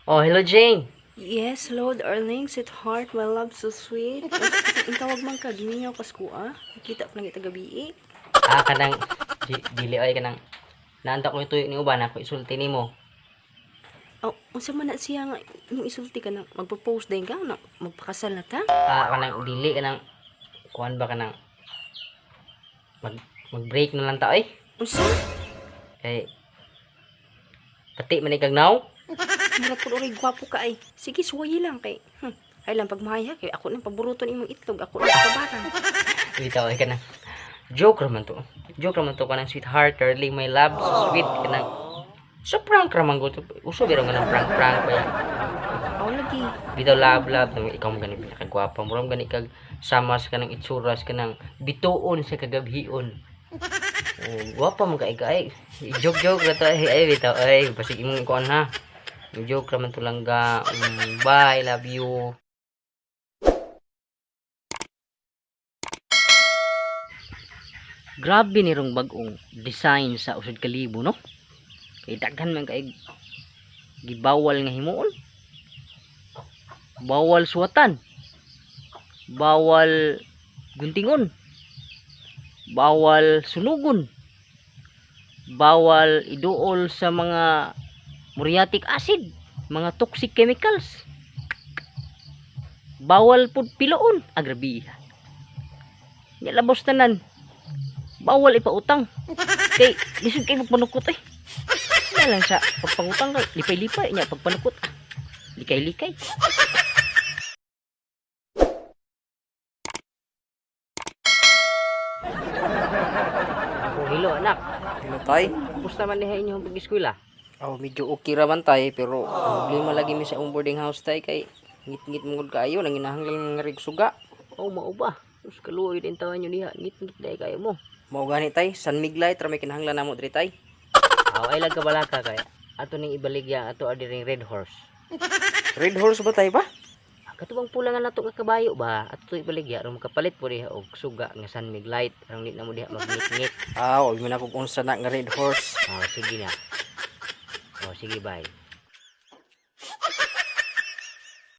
Oh, hello Jane. Yes, hello, darling, sweetheart, my love, so sweet. Ang tawag man ka, giningaw kas ko, ah. Nakita ko lang ita gabi, eh. Kanang dili ay kanang naanta ko ito ni uban ako isulti nimo. Oh, unsa man na siya nga, imong isulti ka na, magpo-post din ka, na, magpakasal na ta? Kanang dili kanang kuan ba kanang mag-break na lang ta ay. Unsa? Kay pati man kag now. Mura po rin, gwapo ka, ay. Sige, suwayi lang, kay, ay lang, pagmahaya, kay ako nang paboruton imong itlog, ako nang kabaran. Bitaw ay kanang joke raman to. Joke raman to kanang sweetheart, darling, my love, so sweet kanang so prank raman ko to. Uso biro nga ng prank ba yan. Ako lagi. Bitaw love no, ikaw mo gani pinakagwapa mo ram gani kag samas kanang itsuras kanang bituon sa kagabhion. Oh, gwapa mo kay kay. Joke ra to ay bitaw ay basig imong kuan ha. Joke raman to lang ga. Bye, love you. Grabe ni rong bag-ong design sa usod kalibo no. Kay daghan man kay gibawal nga himuon. Bawal suwatan. Bawal guntingon. Bawal sunugon. Bawal iduol sa mga muriatic acid, mga toxic chemicals. Bawal pud piloon, agrabihan. Nya labos tanan. Bawal ipautang. Kay lisod kay magpanukot eh. Nya lang sa pagpangutang kay lipay-lipay nya pagpanukot. Likay-likay. Hello anak. Hello tay. Kumusta man niya inyong pag-eskwela? Oh, medyo okay raman tay pero problema lagi mi sa boarding house tay kay ngit-ngit mungod kaayo nang inahanglan nga rig suga. Oh, mao ba? Sus kaluoy din tawa nyo diha. Ngit-ngit dahil kayo mo. Mao gani tay, San Miglay tra may kinahanglan namo diri tay. Ay lang kabalaka kaya. Ato ning ibaligya ato adi ring red horse. Red horse ba tay ba? Katubang pulangan nato nga kabayo ba? Ato ibaligya ron makapalit po diha og suga nga San Miglite. Arang nit na mo diha magngit-ngit. Wa man ako unsa na nga red horse. Oh, sige na. Oh, sige bye.